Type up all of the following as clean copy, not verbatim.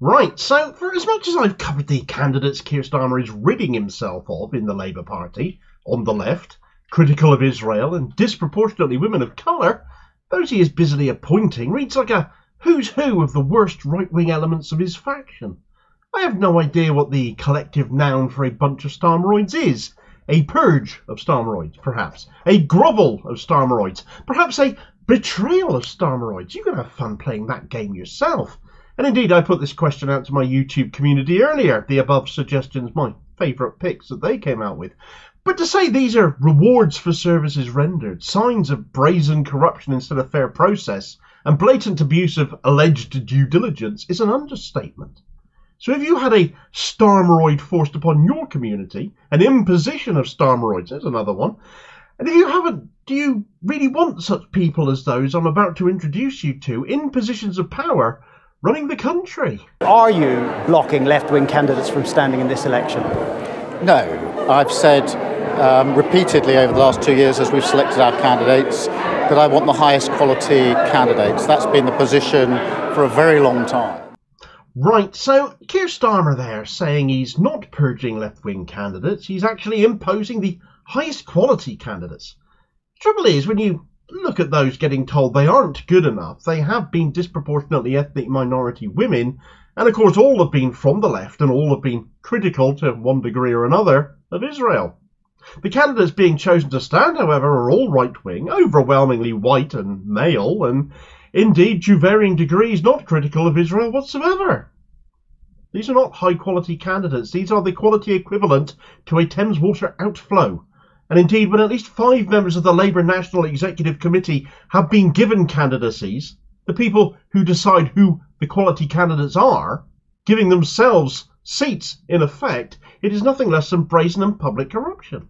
Right, so for as much as I've covered the candidates Keir Starmer is ridding himself of in the Labour Party, on the left, critical of Israel and disproportionately women of colour, those he is busily appointing reads like a who's who of the worst right-wing elements of his faction. I have no idea what the collective noun for a bunch of Starmerroids is. A purge of Starmerroids, perhaps. A grovel of Starmerroids. Perhaps a betrayal of Starmerroids. You can have fun playing that game yourself. And indeed, I put this question out to my YouTube community earlier. The above suggestions, my favourite picks that they came out with. But to say these are rewards for services rendered, signs of brazen corruption instead of fair process, and blatant abuse of alleged due diligence is an understatement. So if you had a Starmerroid forced upon your community, an imposition of Starmerroids, there's another one, and if you haven't, do you really want such people as those I'm about to introduce you to in positions of power running the country? Are you blocking left-wing candidates from standing in this election? No. I've said repeatedly over the last 2 years as we've selected our candidates that I want the highest quality candidates. That's been the position for a very long time. Right, so Keir Starmer there saying he's not purging left-wing candidates, he's actually imposing the highest quality candidates. The trouble is, when you look at those getting told they aren't good enough, they have been disproportionately ethnic minority women, and of course all have been from the left and all have been critical to one degree or another of Israel. The candidates being chosen to stand, however, are all right-wing, overwhelmingly white and male, and indeed to varying degrees not critical of Israel whatsoever. These are not high-quality candidates, these are the quality equivalent to a Thames water outflow. And indeed, when at least 5 members of the Labour National Executive Committee have been given candidacies, the people who decide who the quality candidates are, giving themselves seats in effect, it is nothing less than brazen and public corruption.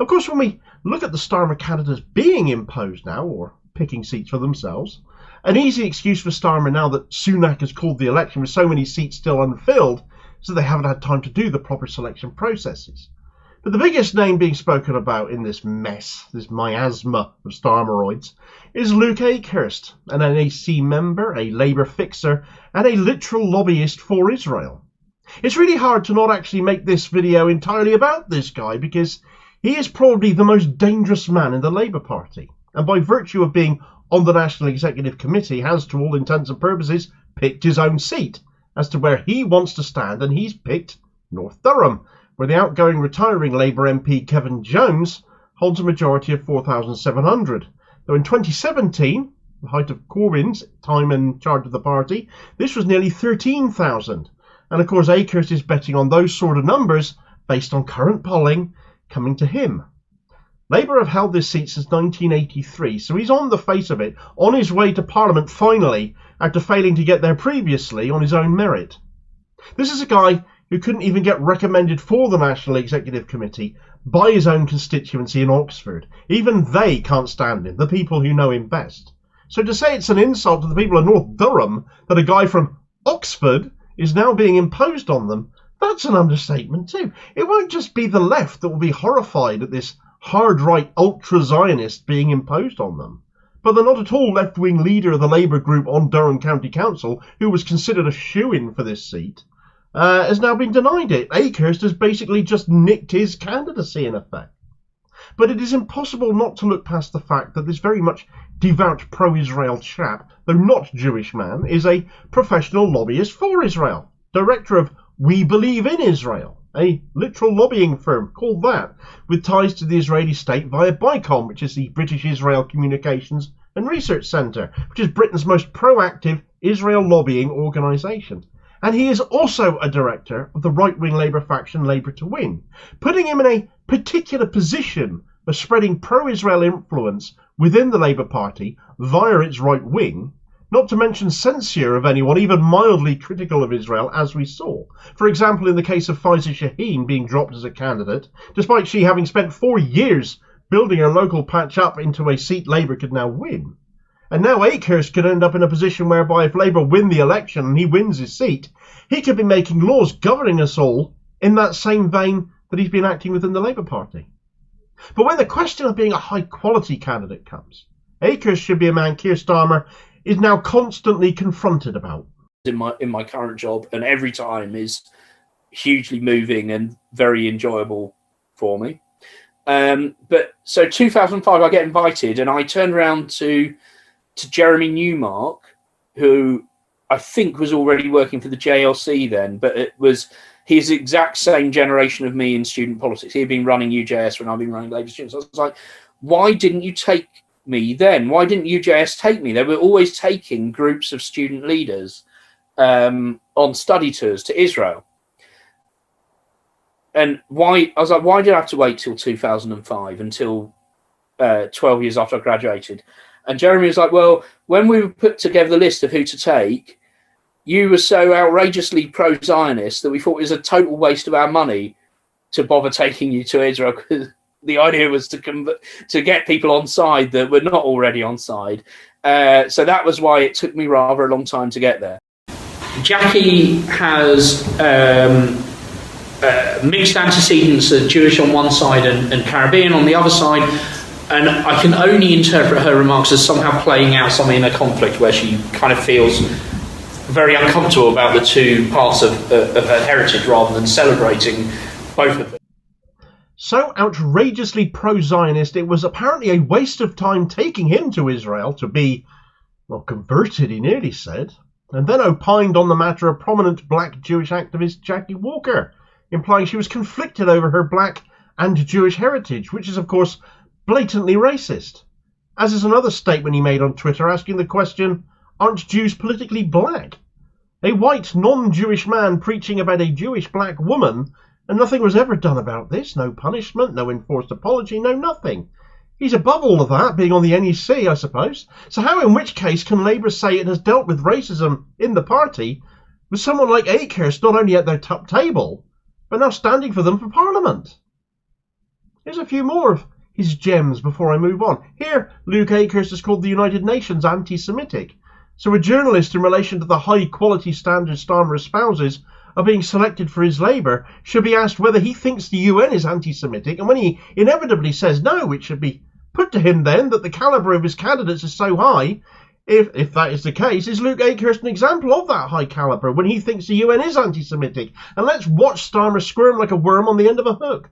Of course, when we look at the Starmer candidates being imposed now, or picking seats for themselves, an easy excuse for Starmer now that Sunak has called the election with so many seats still unfilled is that they haven't had time to do the proper selection processes. But the biggest name being spoken about in this mess, this miasma of Starmerroids, is Luke Akehurst, an NAC member, a Labour fixer, and a literal lobbyist for Israel. It's really hard to not actually make this video entirely about this guy because he is probably the most dangerous man in the Labour Party, and by virtue of being on the National Executive Committee has, to all intents and purposes, picked his own seat as to where he wants to stand, and he's picked North Durham, where the outgoing retiring Labour MP Kevin Jones holds a majority of 4,700. Though in 2017, the height of Corbyn's time in charge of the party, this was nearly 13,000. And of course Akehurst is betting on those sort of numbers based on current polling coming to him. Labour have held this seat since 1983, so he's on the face of it, on his way to Parliament finally, after failing to get there previously on his own merit. This is a guy who couldn't even get recommended for the National Executive Committee by his own constituency in Oxford. Even they can't stand him, the people who know him best. So to say it's an insult to the people of North Durham that a guy from Oxford is now being imposed on them, that's an understatement too. It won't just be the left that will be horrified at this hard-right ultra-Zionist being imposed on them. But the not at all left-wing leader of the Labour group on Durham County Council, who was considered a shoo-in for this seat, has now been denied it. Akehurst has basically just nicked his candidacy in effect. But it is impossible not to look past the fact that this very much devout pro-Israel chap, though not Jewish man, is a professional lobbyist for Israel, director of We Believe in Israel, a literal lobbying firm called that, with ties to the Israeli state via BICOM, which is the British Israel Communications and Research Centre, which is Britain's most proactive Israel lobbying organisation. And he is also a director of the right-wing Labour faction Labour to Win, putting him in a particular position of spreading pro-Israel influence within the Labour Party via its right wing, not to mention censure of anyone even mildly critical of Israel, as we saw. For example, in the case of Faiza Shaheen being dropped as a candidate, despite she having spent 4 years building her local patch up into a seat Labour could now win. And now Akehurst could end up in a position whereby if Labour win the election and he wins his seat, he could be making laws governing us all in that same vein that he's been acting within the Labour Party. But when the question of being a high-quality candidate comes, Akehurst should be a man Keir Starmer is now constantly confronted about. in my current job, and every time is hugely moving and very enjoyable for me. But so 2005, I get invited, and I turned around to Jeremy Newmark, who I think was already working for the JLC then, but it was his exact same generation of me in student politics. He had been running UJS when I've been running Labour Students. I was like, why didn't you take me then? Why didn't UJS take me? They were always taking groups of student leaders on study tours to Israel. And why? I was like, why did I have to wait till 2005, until 12 years after I graduated? And Jeremy was like, well, when we put together the list of who to take, you were so outrageously pro-Zionist that we thought it was a total waste of our money to bother taking you to Israel, because the idea was to get people on side that were not already on side. So that was why it took me rather a long time to get there. Jackie has mixed antecedents, Jewish on one side and Caribbean on the other side. And I can only interpret her remarks as somehow playing out some inner conflict where she kind of feels very uncomfortable about the two parts of her heritage rather than celebrating both of them. So outrageously pro-Zionist, it was apparently a waste of time taking him to Israel to be, well, converted, he nearly said, and then opined on the matter of prominent black Jewish activist Jackie Walker, implying she was conflicted over her black and Jewish heritage, which is, of course, blatantly racist. As is another statement he made on Twitter asking the question, aren't Jews politically black? A white, non-Jewish man preaching about a Jewish black woman, and nothing was ever done about this. No punishment, no enforced apology, no nothing. He's above all of that, being on the NEC, I suppose. So how, in which case, can Labour say it has dealt with racism in the party with someone like Akehurst not only at their top table, but now standing for them for Parliament? Here's a few more of his gems before I move on. Here, Luke Akehurst is called the United Nations anti-Semitic. So a journalist, in relation to the high-quality standards Starmer espouses, are being selected for his Labour, should be asked whether he thinks the UN is anti-Semitic, and when he inevitably says no, it should be put to him then that the calibre of his candidates is so high. If that is the case, is Luke Akehurst an example of that high calibre when he thinks the UN is anti-Semitic? And let's watch Starmer squirm like a worm on the end of a hook.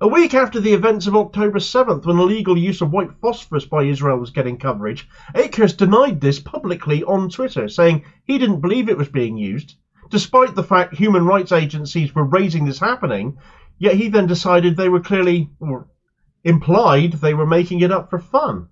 A week after the events of October 7th, when illegal use of white phosphorus by Israel was getting coverage, Akehurst denied this publicly on Twitter, saying he didn't believe it was being used, despite the fact human rights agencies were raising this happening, yet he then decided they were clearly, or implied, they were making it up for fun.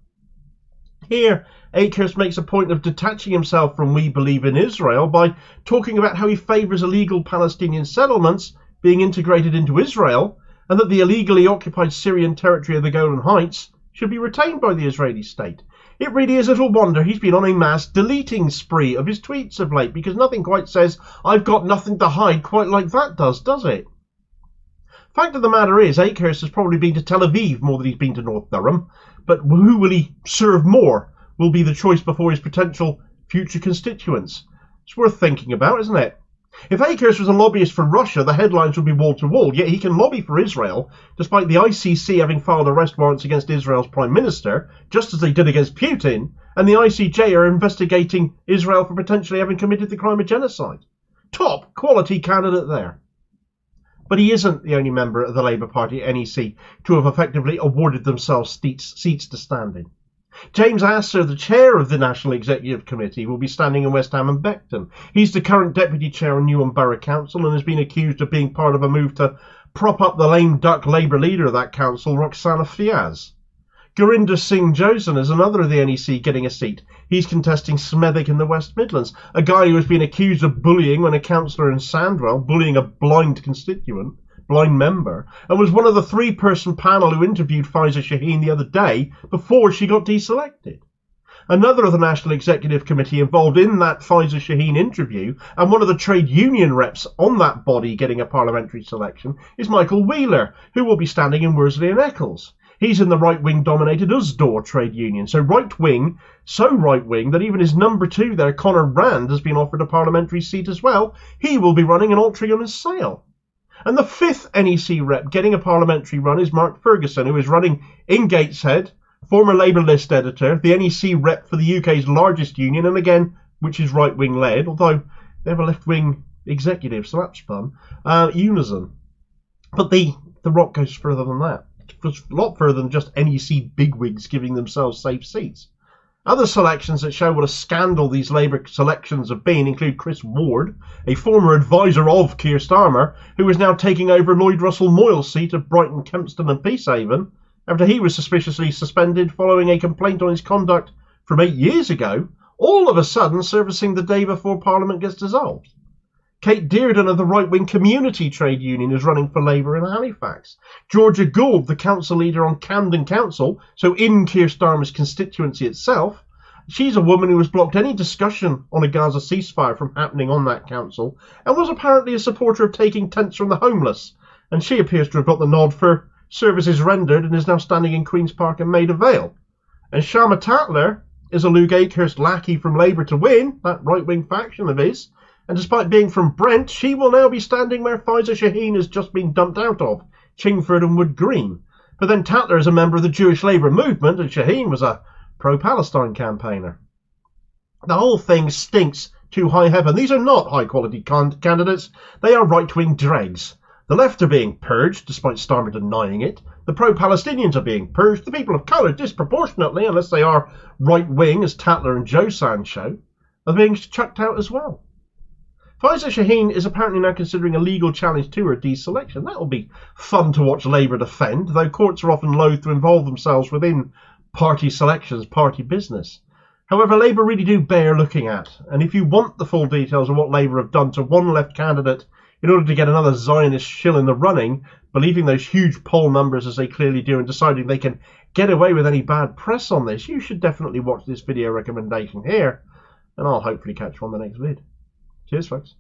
Here, Akehurst makes a point of detaching himself from We Believe in Israel by talking about how he favours illegal Palestinian settlements being integrated into Israel, and that the illegally occupied Syrian territory of the Golan Heights should be retained by the Israeli state. It really is little wonder he's been on a mass deleting spree of his tweets of late, because nothing quite says, I've got nothing to hide quite like that does it? Fact of the matter is, Akehurst has probably been to Tel Aviv more than he's been to North Durham, but who will he serve more will be the choice before his potential future constituents. It's worth thinking about, isn't it? If Akehurst was a lobbyist for Russia, the headlines would be wall-to-wall, yet he can lobby for Israel, despite the ICC having filed arrest warrants against Israel's Prime Minister, just as they did against Putin, and the ICJ are investigating Israel for potentially having committed the crime of genocide. Top quality candidate there. But he isn't the only member of the Labour Party NEC to have effectively awarded themselves seats to stand in. James Asser, the chair of the National Executive Committee, will be standing in West Ham and Beckton. He's the current deputy chair on Newham Borough Council and has been accused of being part of a move to prop up the lame duck Labour leader of that council, Roxana Fiaz. Gurinder Singh Josen is another of the NEC getting a seat. He's contesting Smethwick in the West Midlands, a guy who has been accused of bullying when a councillor in Sandwell, bullying a blind member, and was one of the three-person panel who interviewed Faiza Shaheen the other day before she got deselected. Another of the National Executive Committee involved in that Faiza Shaheen interview, and one of the trade union reps on that body getting a parliamentary selection, is Michael Wheeler, who will be standing in Worsley and Eccles. He's in the right-wing dominated Usdaw trade union, so right-wing that even his number two there, Conor Rand, has been offered a parliamentary seat as well. He will be running in Altrincham and Sale. And the fifth NEC rep getting a parliamentary run is Mark Ferguson, who is running in Gateshead, former Labour list editor, the NEC rep for the UK's largest union, and again, which is right-wing led, although They have a left-wing executive, so that's fun. Unison. But the rot goes further than that. It goes a lot further than just NEC bigwigs giving themselves safe seats. Other selections that show what a scandal these Labour selections have been include Chris Ward, a former advisor of Keir Starmer, who is now taking over Lloyd Russell Moyle's seat of Brighton, Kempston and Peacehaven, after he was suspiciously suspended following a complaint on his conduct from 8 years ago, all of a sudden servicing the day before Parliament gets dissolved. Kate Dearden of the right-wing Community Trade Union is running for Labour in Halifax. Georgia Gould, the council leader on Camden Council, so in Keir Starmer's constituency itself, she's a woman who has blocked any discussion on a Gaza ceasefire from happening on that council, and was apparently a supporter of taking tents from the homeless, and she appears to have got the nod for services rendered and is now standing in Queen's Park and Maida Vale. And Shama Tatler is a Luke Akehurst lackey from Labour to Win, that right-wing faction of his, and despite being from Brent, she will now be standing where Faiza Shaheen has just been dumped out of, Chingford and Wood Green. But then Tatler is a member of the Jewish Labour movement, and Shaheen was a pro-Palestine campaigner. The whole thing stinks to high heaven. These are not high-quality candidates. They are right-wing dregs. The left are being purged, despite Starmer denying it. The pro-Palestinians are being purged. The people of colour, disproportionately, unless they are right-wing, as Tatler and Josan show, are being chucked out as well. Faiza Shaheen is apparently now considering a legal challenge to her deselection. That will be fun to watch Labour defend, though courts are often loath to involve themselves within party selections, party business. However, Labour really do bear looking at, and if you want the full details of what Labour have done to one left candidate in order to get another Zionist shill in the running, believing those huge poll numbers as they clearly do and deciding they can get away with any bad press on this, you should definitely watch this video recommendation here, and I'll hopefully catch you on the next vid. Cheers, folks.